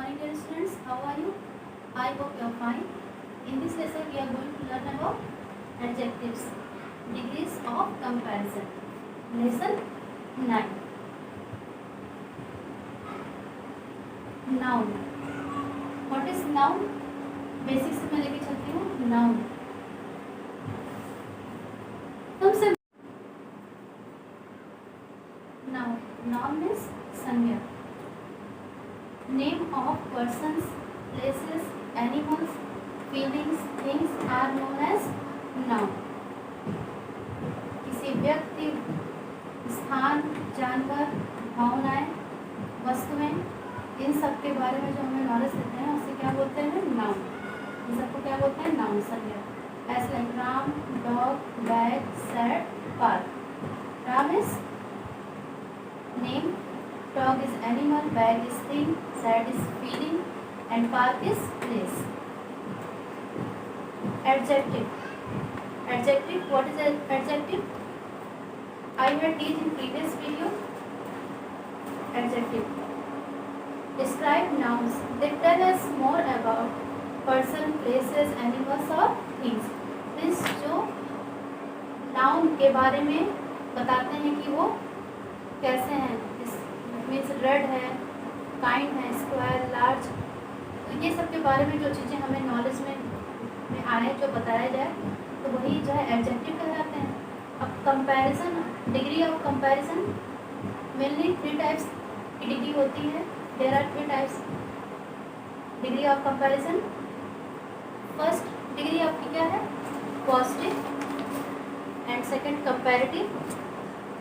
morning dear students, how are you? I hope you are fine. In this lesson we are going to learn about adjectives, degrees of comparison. Lesson 9. Noun. What is noun? Basic से मैं लेके चलती हूँ. Noun. सबसे noun. Noun means संज्ञा. Name of persons, places, animals, feelings, things are known as noun. किसी व्यक्ति, स्थान, जानवर, भावनाएं, वस्तुएं, इन सब के बारे में जो हमें नॉलेज देते हैं उसे क्या बोलते हैं? नाउन. इन सबको क्या बोलते हैं? नाउन, संज्ञा. As like Ram, dog, bag, set, park. Ram is name, dog is animal, bag is thing, sad is feeling, and park is place. Adjective. Adjective. What is an adjective? I had teach in previous video. Adjective. Describe nouns. They tell us more about person, places, animals or things. This जो noun के बारे में बताते हैं कि वो कैसे हैं. मीन्स रेड है, काइंड है, स्क्वायर, लार्ज. तो ये सब के बारे में जो चीज़ें हमें नॉलेज में आए, जो बताया जाए, तो वही जो है एडजेक्टिव कहलाते हैं. अब comparison, degree of comparison, mainly 3 types की डिग्री होती है. There are 3 types degree of comparison. First degree आपकी क्या है? Positive. And second comparative.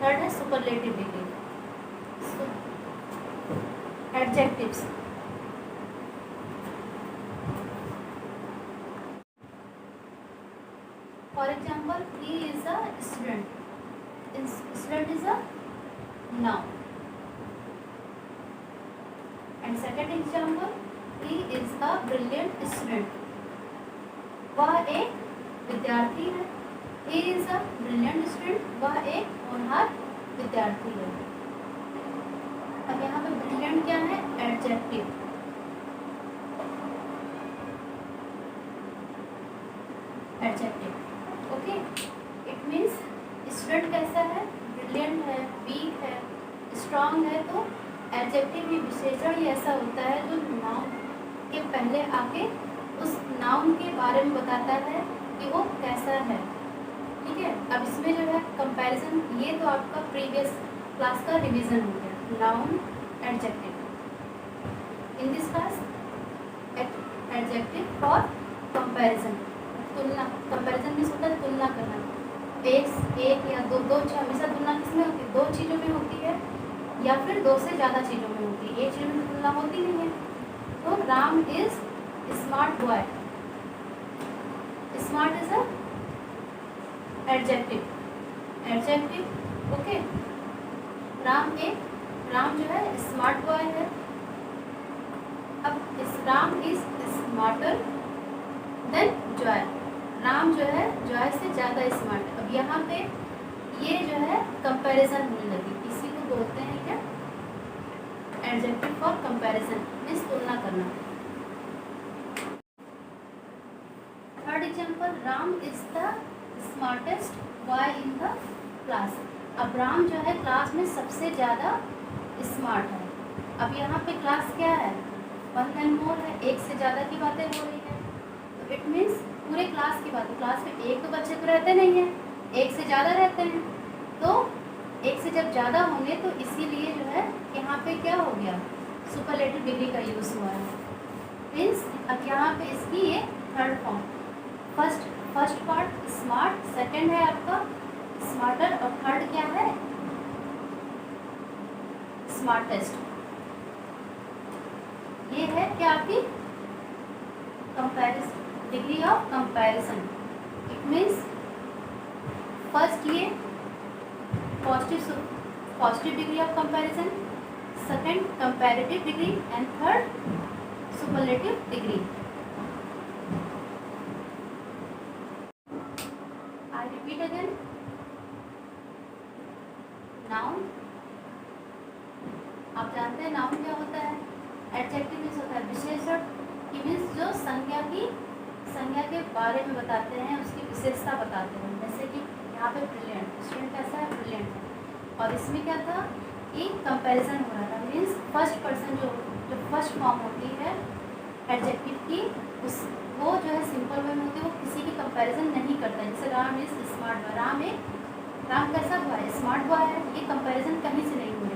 Third है superlative degree. Adjectives. For example, he is a student. Student is a noun. And second example, he is a brilliant student. वह एक विद्यार्थी है. He is a brilliant student. वह एक होनहार विद्यार्थी है. अब यहाँ पे ब्रिलियंट क्या है? Adjective. Adjective. Okay. It means student कैसा है? ब्रिलियंट है, वीक है, स्ट्रांग है. तो एडजेक्टिव ही विशेषण ही ऐसा होता है जो नाउन के पहले आके उस नाउन के बारे में बताता है कि वो कैसा है. ठीक है. अब इसमें जो है कंपैरिजन, ये तो आपका प्रीवियस क्लास का रिवीजन हो गया. Noun, adjective. In this class, adjective for comparison. तुलना. कंपैरिजन में होता है तुलना करना. एक या दो हमेशा तुलना किसमें होती है? 2 चीज़ों में होती है या फिर 2 से ज़्यादा चीज़ों में होती है. एक चीज़ में तुलना होती नहीं है. तो Ram is smart boy. Smart is a adjective. Adjective. Okay. Ram जो है स्मार्ट बॉय है. अब इस Ram is smarter than Joy. Ram जो है जॉय से ज़्यादा स्मार्ट है. अब यहाँ पे ये जो है कंपैरिजन होने लगी. इसी को बोलते हैं क्या? एडजेक्टिव फॉर कंपैरिजन, मीन्स तुलना करना. Third example, Ram is the smartest boy in the class. अब राम जो है क्लास में सबसे ज़्यादा स्मार्ट है. अब यहाँ पे क्लास क्या है? 1 एंड मोर है. एक से ज़्यादा की बातें हो रही है. तो इट मीन्स पूरे क्लास की बात. क्लास में एक तो बच्चे तो रहते नहीं हैं, एक से ज़्यादा रहते हैं. तो एक से जब ज़्यादा होंगे तो इसीलिए जो है यहाँ पे क्या हो गया? सुपरलेटिव डिग्री का यूज़ हुआ है. मीन्स अब यहाँ पे इसकी ये third form. First part smart, second है आपका स्मार्टर और थर्ड क्या है? स्मार्टेस्ट. ये है क्या आपकी comparison, degree of comparison. It means first ये positive degree of comparison, second comparative degree and third superlative degree. I repeat again. Noun. आप जानते हैं नाउन क्या होता है? एडजेक्टिव मीन्स होता है विशेषण, कि मीन्स जो संज्ञा के बारे में बताते हैं, उसकी विशेषता बताते हैं। जैसे कि यहाँ पे ब्रिलियंट, स्टूडेंट कैसा है, ब्रिलियंट है। और इसमें क्या था कि कंपैरिजन हो रहा था, मीन्स फर्स्ट पर्सन जो फर्स्ट फॉर्म होती है एडजेक्टिव की, उस वो जो है सिंपल वे में होती है, वो किसी की कंपैरिजन नहीं करता है। जैसे Ram is smart boy, Ram कैसा हुआ है, स्मार्ट बॉय है, ये कंपैरिजन कहीं से नहीं हुई।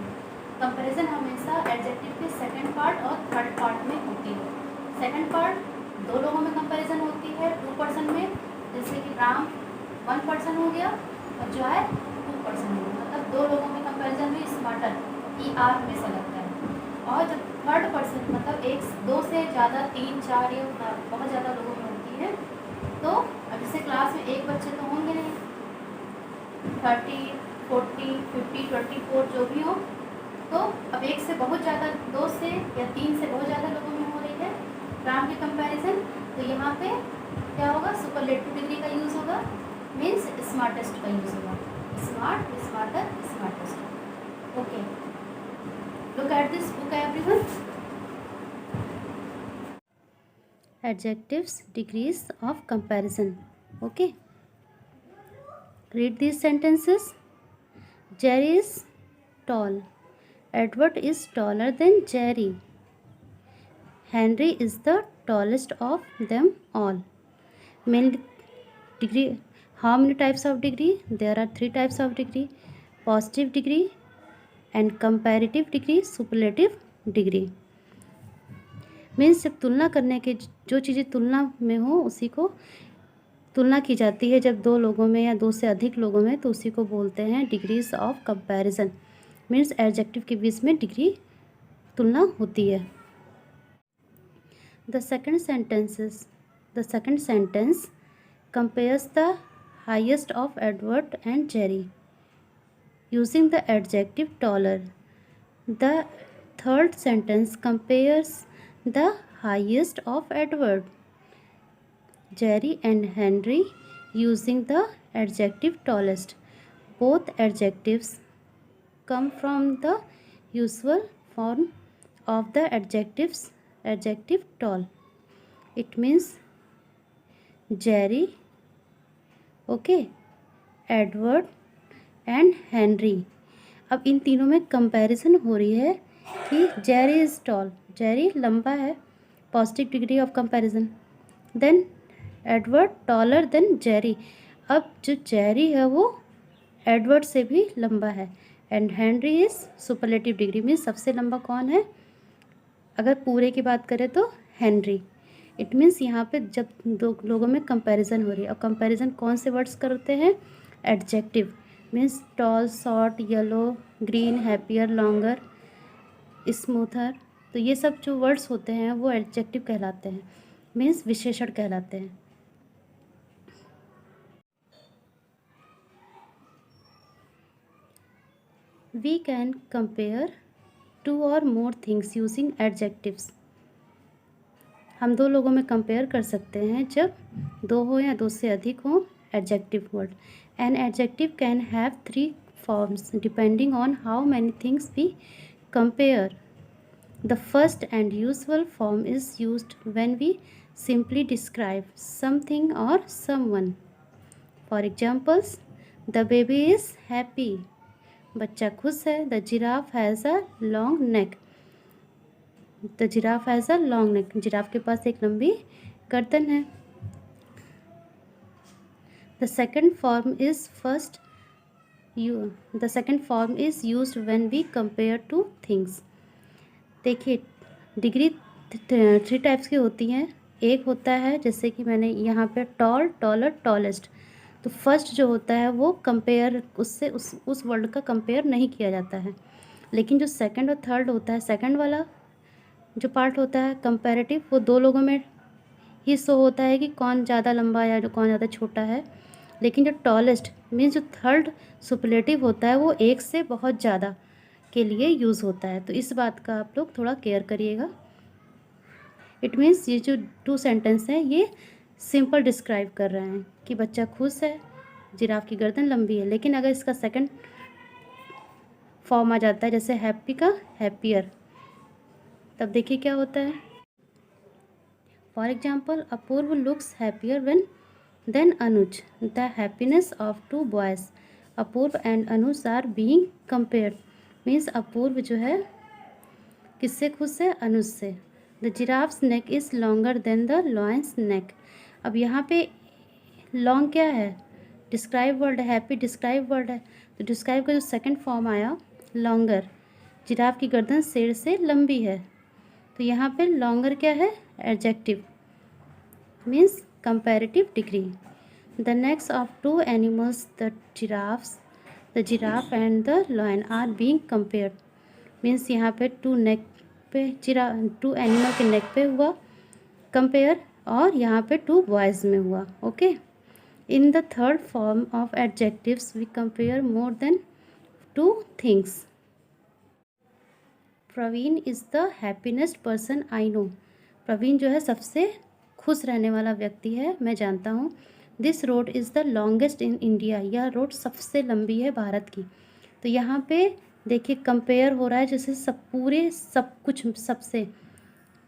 कंपैरिजन हमेशा एडजेक्टिव के सेकंड पार्ट और थर्ड पार्ट में होती है। सेकंड पार्ट दो लोगों में कंपैरिजन होती है, टू पर्सन में, जैसे कि राम वन पर्सन हो गया और जो है टू पर्सन हो गया, मतलब दो लोगों में कंपैरिजन में स्मार्टर ER हमेशा लगता है। और जब थर्ड पर्सन मतलब एक दो से ज़्यादा, तीन चार या बहुत ज़्यादा लोगों में होती है, तो अब जैसे क्लास में एक बच्चे तो होंगे नहीं, 30, 40, 50, 24 जो भी हो, तो अब एक से बहुत ज़्यादा, दो से या तीन से बहुत ज़्यादा लोगों में हो रही है राम की कंपैरिजन, तो यहाँ पे क्या होगा, सुपरलेटिव डिग्री का यूज़ होगा, मीन्स स्मार्टेस्ट का यूज़ होगा, smart, smarter, smartest. Okay, look at this book everyone. Adjectives, degrees of comparison. Okay, read these sentences. Jerry is tall. Edward is taller than Jerry. Henry is the tallest of them all. Main degree. How many types of degree? There are 3 types of degree: positive degree and comparative degree, superlative degree. Means जब तुलना करने के, जो चीज़ें तुलना में हो उसी को तुलना की जाती है। जब दो लोगों में या दो से अधिक लोगों में, तो उसी को बोलते हैं degrees of comparison. Means adjective के बीच में डिग्री तुलना होती है। The second sentence compares the highest of Edward and Jerry using the adjective taller. The third sentence compares the highest of Edward, Jerry and Henry using the adjective tallest. Both adjectives come from the usual form of the adjective tall. It means Jerry, okay, Edward and Henry. अब इन तीनों में comparison हो रही है कि Jerry is toll, Jerry लंबा है, positive degree of comparison. Then Edward taller than Jerry, अब जो जेरी है वो एडवर्ड से भी लंबा है। And Henry is superlative degree, means सबसे लंबा कौन है, अगर पूरे की बात करें तो हेनरी। इट मीन्स यहाँ पे जब दो लोगों में कंपैरिजन हो रही है, और कंपैरिजन कौन से वर्ड्स करते हैं, adjective, means tall, short, yellow, green, happier, longer, smoother, तो ये सब जो वर्ड्स होते हैं वो एडजेक्टिव कहलाते हैं, मीन्स विशेषण कहलाते हैं। We can compare 2 or more things using adjectives. हम दो लोगों में कंपेयर कर सकते हैं जब दो हो या दो से अधिक हो adjective word. An adjective can have 3 forms depending on how many things we compare. The first and usual form is used when we simply describe something or someone. For examples, the baby is happy. बच्चा खुश है। The giraffe has a long neck. The giraffe has a long neck. Giraffe के पास एक लंबी गर्दन है। The second form is used when we compare two things. देखिए, degree 3 types की होती हैं। एक होता है जैसे कि मैंने यहाँ पे टॉल, टॉलर, टॉलेस्ट, तो फर्स्ट जो होता है वो कंपेयर, उससे उस वर्ड का कंपेयर नहीं किया जाता है। लेकिन जो सेकंड और थर्ड होता है, सेकंड वाला जो पार्ट होता है कंपैरेटिव, वो दो लोगों में ही शो होता है कि कौन ज़्यादा लंबा या जो कौन ज़्यादा छोटा है। लेकिन जो टॉलेस्ट मीन्स जो थर्ड सुपरलेटिव होता है वो एक से बहुत ज़्यादा के लिए यूज़ होता है। तो इस बात का आप लोग थोड़ा केयर करिएगा। इट मीन्स ये जो 2 सेंटेंस हैं ये सिंपल डिस्क्राइब कर रहे हैं कि बच्चा खुश है, जिराफ की गर्दन लंबी है। लेकिन अगर इसका सेकंड फॉर्म आ जाता है, जैसे हैप्पी का हैप्पियर, तब देखिए क्या होता है। For example, Apurva looks happier when than Anuj, the happiness of two boys, Apurva and Anuj are being compared. Means Apurva जो है किससे खुश है, अनुज से। The giraffe's neck is longer than the lion's neck. अब यहाँ पे लॉन्ग क्या है, डिस्क्राइब वर्ड है, हैप्पी डिस्क्राइब वर्ड है, तो डिस्क्राइब का जो सेकंड फॉर्म आया लॉन्गर, जिराफ की गर्दन शेर से लंबी है, तो यहाँ पे लॉन्गर क्या है, adjective, means comparative degree. The necks of two animals, the giraffe and the lion are being compared. Means यहाँ पे टू एनिमल के नेक पे हुआ कंपेयर, और यहाँ पे टू बॉयज़ में हुआ। Okay, in the third form of adjectives we compare more than two things. Praveen is the happiest person I know. Praveen जो है सबसे खुश रहने वाला व्यक्ति है, मैं जानता हूँ। This road is the longest in India, यह रोड सबसे लंबी है भारत की। तो यहाँ पे देखिए कंपेयर हो रहा है, जैसे सब कुछ सबसे,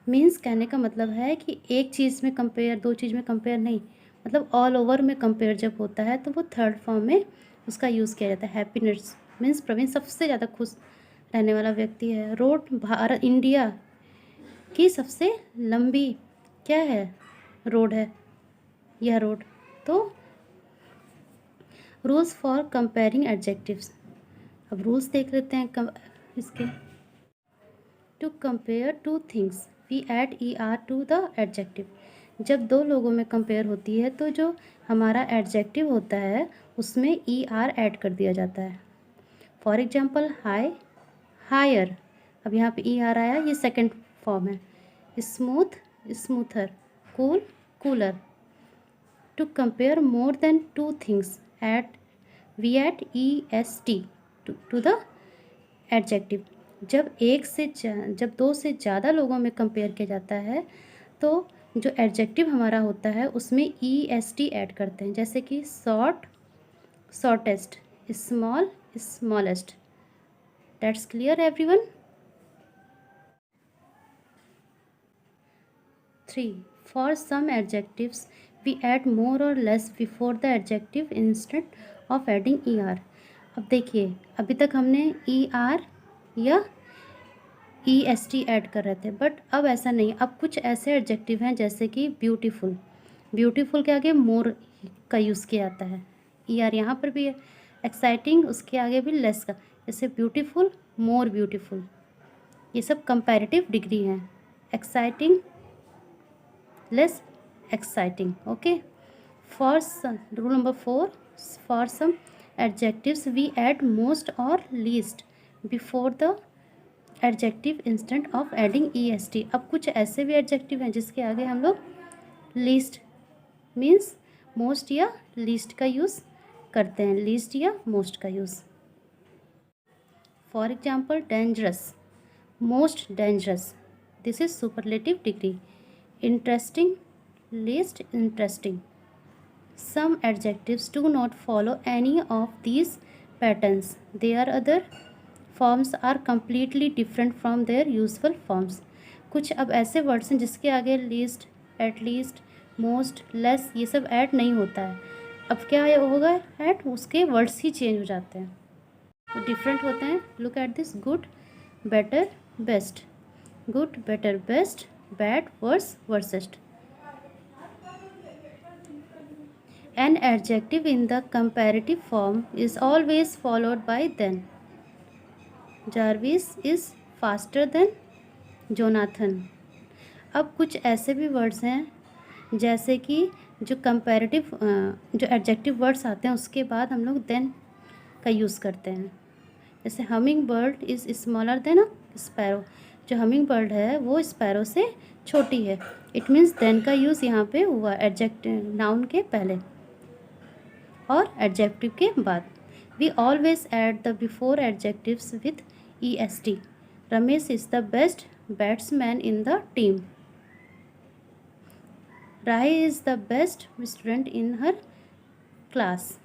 मीन्स कहने का मतलब है कि एक चीज़ में कंपेयर, दो चीज़ में कंपेयर नहीं, मतलब ऑल ओवर में कंपेयर जब होता है तो वो थर्ड फॉर्म में उसका यूज़ किया जाता है। हैप्पीनेस मीन्स प्रवीण सबसे ज़्यादा खुश रहने वाला व्यक्ति है। रोड भारत इंडिया की सबसे लंबी क्या है, रोड है यह रोड। तो रूल्स फॉर कंपेयरिंग एडजेक्टिव्स, अब रूल्स देख लेते हैं इसके। To compare two things we add ER to the adjective. जब दो लोगों में कंपेयर होती है तो जो हमारा एडजेक्टिव होता है उसमें ER ऐड कर दिया जाता है। फॉर एग्जाम्पल, हाई, हायर, अब यहाँ पे ER आया, ये सेकंड फॉर्म है। Smooth, smoother, cool, cooler. To compare more than two things we add EST to the adjective. जब दो से ज़्यादा लोगों में कंपेयर किया जाता है तो जो एडजेक्टिव हमारा होता है उसमें EST ऐड करते हैं, जैसे कि short, shortest, small, smallest. That's clear everyone. 3. For some adjectives we add more और less before the adjective instead of adding ER। अब देखिए, अभी तक हमने ER या EST ऐड कर रहे थे, बट अब ऐसा नहीं। अब कुछ ऐसे एडजेक्टिव हैं जैसे कि ब्यूटीफुल, ब्यूटीफुल के आगे मोर का यूज़ किया जाता है, ER यहाँ पर भी है। एक्साइटिंग, उसके आगे भी लेस का, जैसे ब्यूटीफुल, मोर ब्यूटीफुल। ये सब कंपैरेटिव डिग्री हैं, exciting, less exciting. Okay, rule number 4, for some adjectives we add most और least before the adjective instant of adding EST। अब कुछ ऐसे भी एडजेक्टिव हैं जिसके आगे हम लोग लीस्ट मीन्स मोस्ट या लीस्ट का यूज़ करते हैं, लीस्ट या मोस्ट का use. For example, dangerous, most dangerous, this is superlative degree. Interesting, least interesting. Some adjectives do not follow any of these patterns, their other forms are completely different from their useful forms. कुछ अब ऐसे words हैं जिसके आगे least, at least, most, less ये सब add नहीं होता है। अब क्या होगा ऐड, उसके वर्ड्स ही चेंज हो जाते हैं, तो डिफरेंट होते हैं। Look at this, good, better, best, good, better, best, bad, worse, worsest. An adjective in the comparative form is always followed by then. Jarvis is faster than Jonathan. अब कुछ ऐसे भी वर्ड्स हैं जैसे कि जो कंपैरेटिव जो एडजेक्टिव वर्ड्स आते हैं उसके बाद हम लोग देन का यूज़ करते हैं। जैसे humming bird is smaller than a sparrow, जो हमिंग बर्ड है वो स्पैरो से छोटी है। इट मीन्स देन का यूज़ यहाँ पे हुआ एडजेक्टिव, नाउन के पहले और एडजेक्टिव के बाद। We always add the before adjectives with EST। Ramesh is the best batsman in the team. Rahi is the best student in her class.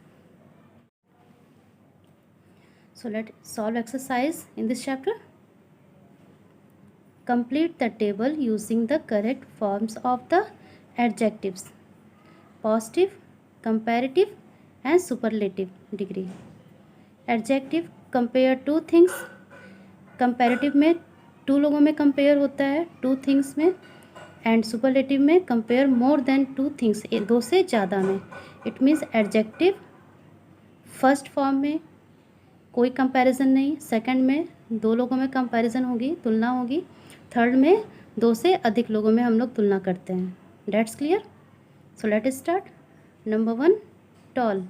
So let's solve exercise in this chapter. Complete the table using the correct forms of the adjectives: positive, comparative and superlative degree. Adjective: compare two things. Comparative में to लोगों में compare होता है, two things में, and superlative में compare more than two things, दो से ज़्यादा में. It means adjective first form में कोई कंपैरिजन नहीं, सेकंड में दो लोगों में कंपैरिजन होगी, तुलना होगी, थर्ड में दो से अधिक लोगों में हम लोग तुलना करते हैं. That's clear. So let start. Number 1, tall,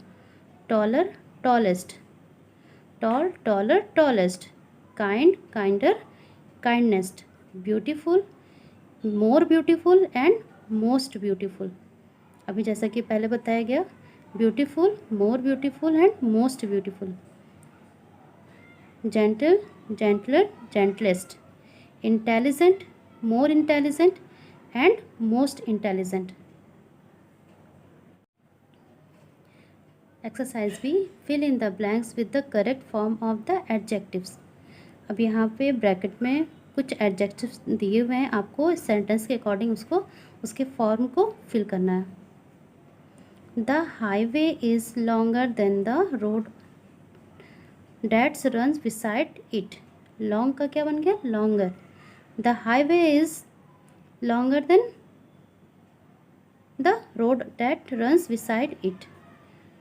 taller, tallest. Tall, taller, tallest. Kind, kinder, kindest. Beautiful, more beautiful and most beautiful. अभी जैसा कि पहले बताया गया, beautiful, more beautiful and most beautiful. Gentle, gentler, gentlest. Intelligent, more intelligent and most intelligent. Exercise B, fill in the blanks with the correct form of the adjectives. अब यहाँ पे bracket में कुछ एडजेक्टिव्स दिए हुए हैं, आपको सेंटेंस के अकॉर्डिंग उसके फॉर्म को फिल करना है. The highway is longer than the road that's runs beside it. Long का क्या बन गया? Longer. The highway is longer than the road that runs beside it.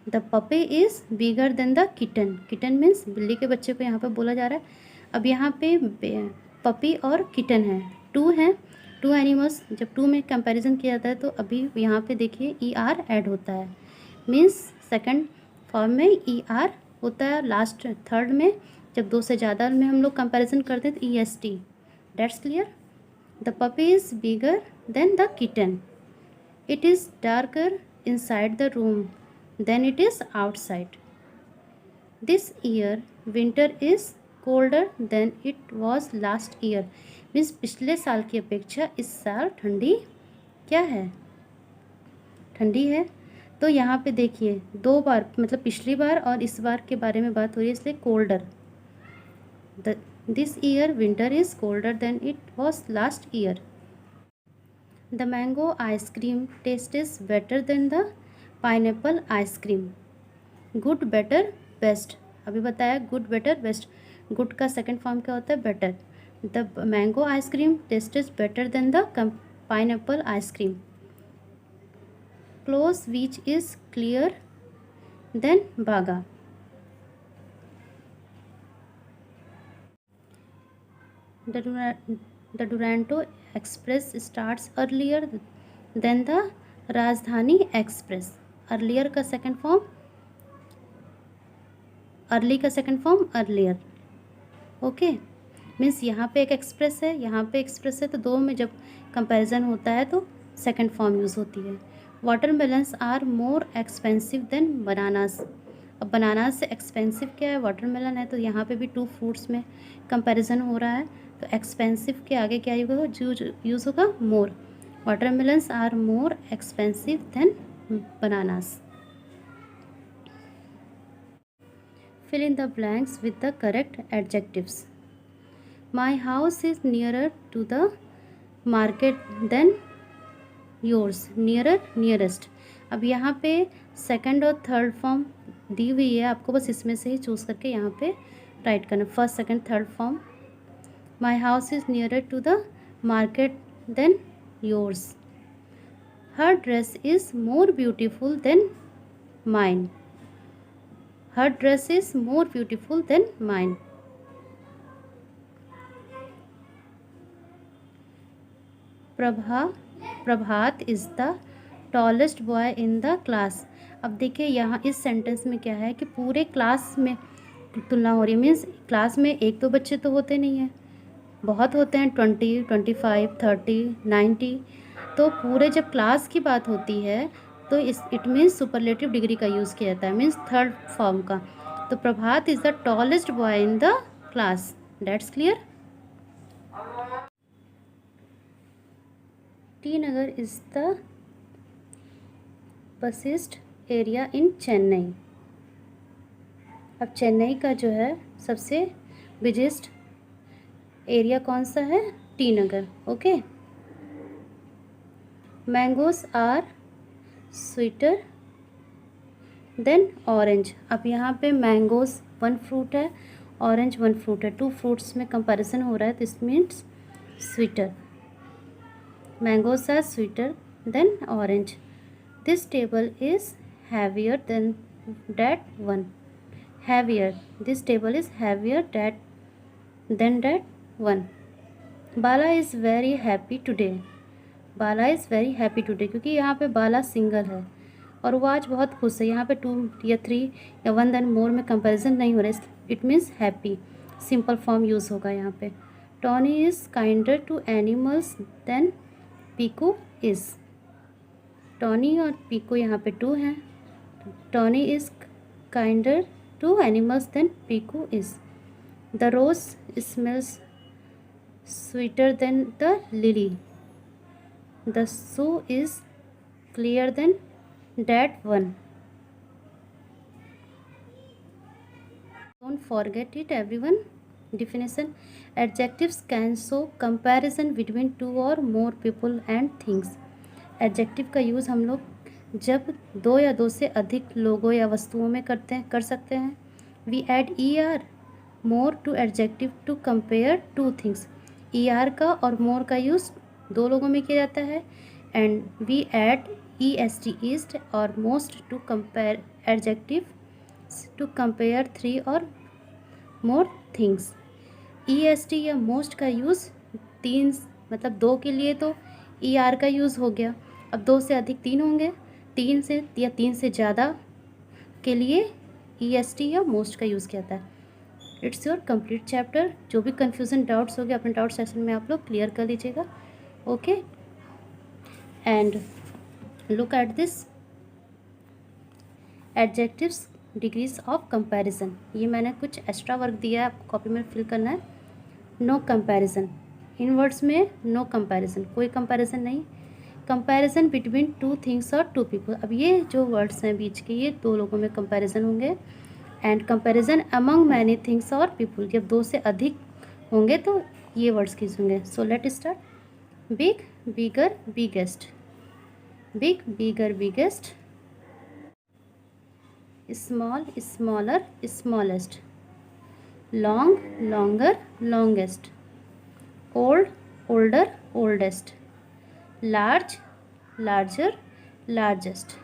The puppy is bigger than the kitten. Kitten means बिल्ली के बच्चे को यहाँ पे बोला जा रहा है. अब यहाँ पे पपी और किटन है, टू हैं, टू एनिमल्स. जब टू में कंपैरिजन किया जाता है तो अभी यहाँ पे देखिए ER ऐड होता है, मीन्स सेकंड फॉर्म में ER होता है. लास्ट थर्ड में जब दो से ज़्यादा में हम लोग कंपैरिजन करते हैं तो EST. That's clear. The puppy is bigger than the kitten. It is darker inside the room than it is outside. This year winter is colder than it was last year. Means पिछले साल की अपेक्षा इस साल ठंडी क्या है? ठंडी है. तो यहाँ पे देखिए दो बार, मतलब पिछली बार और इस बार के बारे में बात हो रही है, इसलिए colder. This year winter is colder than it was last year. The mango ice cream taste is better than the pineapple ice cream. Good, better, best. अभी बताया गुड, बेटर, बेस्ट. गुड का सेकंड फॉर्म क्या होता है? Better. The mango ice cream taste is better than the pineapple ice cream. Close beach is clear than Baga. The Duronto express starts earlier than the Rajdhani express. Earlier का second form, early का second form earlier. Okay, means यहाँ पे एक express है, यहाँ पे express है, तो दो में जब कंपैरिजन होता है तो सेकंड फॉर्म यूज़ होती है. Watermelons are more expensive than bananas. अब बनानास से एक्सपेंसिव क्या है? वाटरमेलन है. तो यहाँ पे भी टू फ्रूट्स में कंपैरिजन हो रहा है, तो एक्सपेंसिव के आगे क्या यूज़ होगा? More. Watermelons are more expensive than bananas. Fill in the blanks with the correct adjectives. My house is nearer to the market than yours. Nearer, nearest. अब यहाँ पे सेकंड और थर्ड फॉर्म दी हुई है, आपको बस इसमें से ही चूज़ करके यहाँ पे राइट करना. First, second, third form. My house is nearer to the market than yours. Her dress is more beautiful than mine. Her dress is more beautiful than mine. Prabhat is the tallest boy in the class. अब देखिए यहाँ इस sentence में क्या है कि पूरे class में तुलना हो रही है. मीन्स क्लास में एक दो बच्चे तो होते नहीं हैं, बहुत होते हैं, 20, 25, 30, 90. तो पूरे जब क्लास की बात होती है तो इट मीन्स सुपरलेटिव डिग्री का यूज़ किया जाता है, मीन्स थर्ड फॉर्म का. तो Prabhat is the tallest boy in the class. That's clear. T Nagar is the busiest area in Chennai. अब चेन्नई का जो है सबसे बिगेस्ट एरिया कौन सा है? T Nagar. Okay. Mangoes are sweeter than orange. अब यहाँ पे मैंगोज वन फ्रूट है, ऑरेंज वन फ्रूट है, टू फ्रूट्स में कंपैरिजन हो रहा है, this means sweeter. Mangoes are sweeter than orange. This table is heavier than that one. Heavier, this table is heavier than that one. Bala is very happy today. Bala is very happy today, क्योंकि यहाँ पे बाला single है और वो आज बहुत खुश है. यहाँ पे 2 या 3 या 1 देन मोर में कंपैरिजन नहीं हो रहा है, it means happy. Simple form use होगा यहाँ पे. Tony is kinder to animals than Piku is. Tony और पीकू यहाँ पे 2 हैं. Tony is kinder to animals than Piku is. The rose smells sweeter than the lily. The shoe is clearer than that one. Don't forget it, everyone. Definition: adjectives can show comparison between 2 or more people and things. Adjective का use हम लोग जब 2 या 2 से अधिक लोगों या वस्तुओं में कर सकते हैं. We add er more to adjective to compare 2 things. ER का और मोर का यूज़ 2 लोगों में किया जाता है. And we add EST est और most to compare adjective to compare 3 और मोर थिंग्स. EST या मोस्ट का यूज़ 3 मतलब 2 के लिए तो ER का यूज़ हो गया. अब 2 से अधिक 3 होंगे, 3 से या 3 से ज़्यादा के लिए EST या मोस्ट का यूज़ किया जाता है. It's your complete chapter. जो भी कन्फ्यूज़न डाउट्स हो गए अपने डाउट सेक्शन में आप लोग क्लियर कर लीजिएगा. Okay. And look at this adjectives degrees of comparison. ये मैंने कुछ एक्स्ट्रा वर्क दिया है, आपको कॉपी में फिल करना है. नो कंपैरिजन, इन वर्ड्स में नो कंपैरिजन, कोई कंपैरिजन नहीं. कंपैरिजन बिटवीन 2 थिंग्स और 2 पीपल. अब ये जो वर्ड्स हैं बीच के, ये 2 लोगों में कंपैरिजन होंगे. And comparison among many things और पीपल, जब 2 से अधिक होंगे तो ये वर्ड्स यूज होंगे. So let start. Big, bigger, biggest. Big, bigger, biggest. Small, smaller, smallest. Long, longer, longest. Old, older, oldest. Large, larger, largest.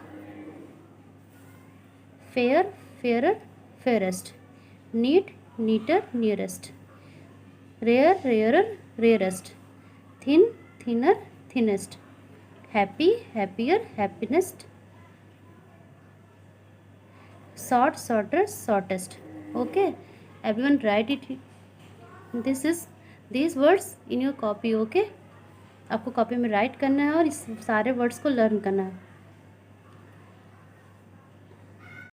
Fair, fairer, fairest. Neat, neater, nearest. Rare, rarer, rarest. Thin, thinner, thinnest. Happy, happier, happiest. Short, shorter, shortest. Okay, everyone write it. These words in your copy. Okay, आपको copy में right करना है और इस सारे words को learn करना है.